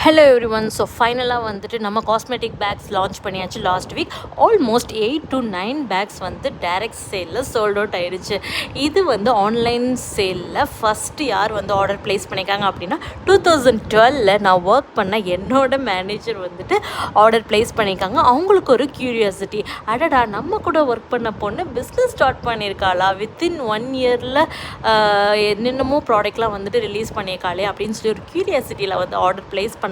Hello every one. So ஃபைனலாக வந்துட்டு நம்ம காஸ்மெட்டிக் பேக்ஸ் லான்ச் பண்ணியாச்சு last week. Almost 8 to 9 packs வந்து டைரக்ட் சேலில் சோல்ட் அவுட் ஆயிடுச்சு. இது வந்து ஆன்லைன் சேலில் ஃபஸ்ட்டு யார் வந்து ஆர்டர் ப்ளேஸ் பண்ணியிருக்காங்க அப்படின்னா 2012 நான் ஒர்க் பண்ண என்னோட மேனேஜர் வந்துட்டு ஆர்டர் ப்ளேஸ் பண்ணியிருக்காங்க. அவங்களுக்கு ஒரு க்யூரியாசிட்டி, அடடா நம்ம கூட ஒர்க் பண்ண பொண்ணு பிஸ்னஸ் ஸ்டார்ட் பண்ணியிருக்காளா, வித்தின் 1 இயரில் என்னென்னமோ ப்ராடக்ட்லாம் வந்துட்டு ரிலீஸ் பண்ணியிருக்காளே அப்படின்னு சொல்லி ஒரு க்யூரியாசிட்டியில் வந்து ஆர்டர் ப்ளேஸ் பண்ணாங்க.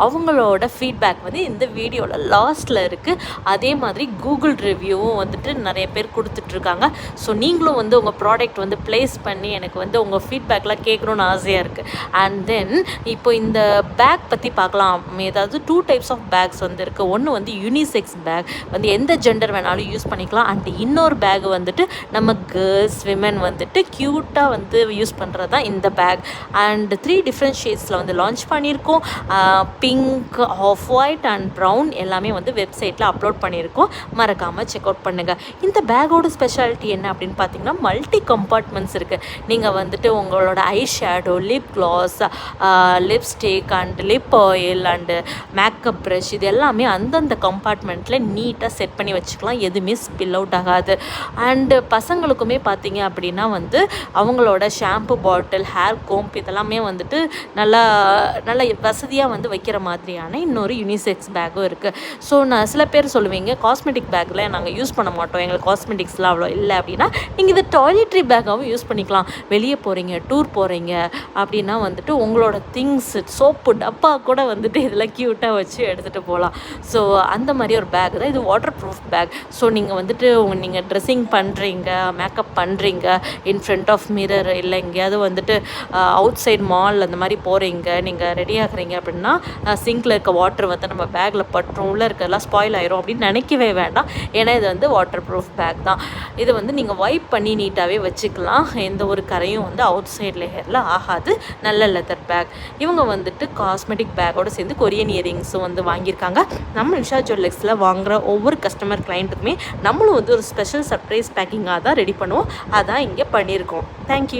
அவங்களோட ஃபீட்பேக் வந்து இந்த வீடியோவில் லாஸ்ட்டில் இருக்குது. அதே மாதிரி கூகுள் ரிவ்யூவும் வந்துட்டு நிறைய பேர் கொடுத்துட்ருக்காங்க. ஸோ நீங்களும் வந்து உங்கள் ப்ராடக்ட் வந்து ப்ளேஸ் பண்ணி எனக்கு வந்து உங்கள் ஃபீட்பேக்லாம் கேட்கணுன்னு ஆசையாக இருக்குது. அண்ட் தென் இப்போ இந்த பேக் பற்றி பார்க்கலாம். ஏதாவது 2 டைப்ஸ் ஆஃப் பேக்ஸ் வந்து இருக்குது. ஒன்று வந்து யூனிசெக்ஸ் பேக், வந்து எந்த ஜெண்டர் வேணாலும் யூஸ் பண்ணிக்கலாம். அண்ட் இன்னொரு பேக் வந்துட்டு நம்ம கேர்ள்ஸ் விமன் வந்துட்டு க்யூட்டாக வந்து யூஸ் பண்ணுறது தான் இந்த பேக். அண்ட் 3 டிஃப்ரெண்ட் ஷேட்ஸில் வந்து லான்ச் பண்ணியிருக்கோம். Pink, off white and brown எல்லாமே வந்து வெப்சைட்டில் அப்லோட் பண்ணியிருக்கோம். மறக்காமல் செக் அவுட் பண்ணுங்கள். இந்த பேக்கோட ஸ்பெஷாலிட்டி என்ன அப்படின்னு பார்த்தீங்கன்னா, மல்டி கம்பார்ட்மெண்ட்ஸ் இருக்குது. நீங்கள் வந்துட்டு உங்களோட eye shadow, lip class, lipstick and lip oil and makeup brush இது எல்லாமே அந்தந்த கம்பார்ட்மெண்ட்டில் நீட்டாக செட் பண்ணி வச்சுக்கலாம். எதுவுமே ஸ்பில் அவுட் ஆகாது. அண்டு பசங்களுக்குமே பார்த்தீங்க அப்படின்னா வந்து அவங்களோட ஷாம்பு பாட்டில், ஹேர் கோம்ப் இதெல்லாமே வந்துட்டு நல்லா வசதியாக வந்து வைக்கிற மாதிரியான இன்னொரு யூனிசெக்ஸ் பேக்கும் இருக்குது. ஸோ நான் சில பேர் சொல்லுவீங்க, காஸ்மெட்டிக் பேக்கில் நாங்கள் யூஸ் பண்ண மாட்டோம், எங்களுக்கு காஸ்மெட்டிக்ஸ்லாம் அவ்வளோ இல்லை அப்படின்னா, நீங்கள் இதை டாய்லெட்ரி பேக்காகவும் யூஸ் பண்ணிக்கலாம். வெளியே போகிறீங்க, டூர் போகிறீங்க அப்படின்னா வந்துட்டு உங்களோட திங்ஸ், சோப்பு டப்பா கூட வந்துட்டு இதில் க்யூட்டாக வச்சு எடுத்துகிட்டு போகலாம். ஸோ அந்த மாதிரி ஒரு பேக் தான் இது. Water proof back. ஸோ நீங்கள் வந்துட்டு நீங்கள் ட்ரெஸ்ஸிங் பண்ணுறீங்க, மேக்கப் பண்ணுறீங்க, இன் ஃப்ரண்ட் ஆஃப் மிரர் இல்லை எங்கேயாவது வந்துட்டு அவுட் சைட் மால் அந்த மாதிரி போகிறீங்க, நீங்கள் ரெடி ஆகுறீங்க அப்படின்னா சிங்கில் இருக்க வாட்டர் வந்து நம்ம பேக்கில் பட்டுரும், உள்ளே இருக்கிறதெல்லாம் ஸ்பாயில் ஆயிரும் அப்படின்னு நினைக்கவே வேண்டாம். ஏன்னா இது வந்து வாட்டர் ப்ரூஃப் பேக் தான். இது வந்து நீங்கள் வைப் பண்ணி நீட்டாகவே வச்சுக்கலாம். எந்த ஒரு கரையும் வந்து அவுட் சைட் லேயரில் ஆகாது. நல்ல லெதர் பேக். இவங்க வந்துட்டு காஸ்மெட்டிக் பேக்கோடு சேர்ந்து கொரியன் இயரிங்ஸும் வந்து வாங்கியிருக்காங்க. நம்ம நிஷா ஜுவல்லர்ஸில் வாங்குகிற ஒவ்வொரு கஸ்டமர் கிளைண்ட்டுக்குமே நம்மளும் வந்து ஒரு ஸ்பெஷல் சர்ப்ரைஸ் பேக்கிங்காக தான் ரெடி பண்ணுவோம். அதான் இங்கே பண்ணியிருக்கோம். தேங்க்யூ.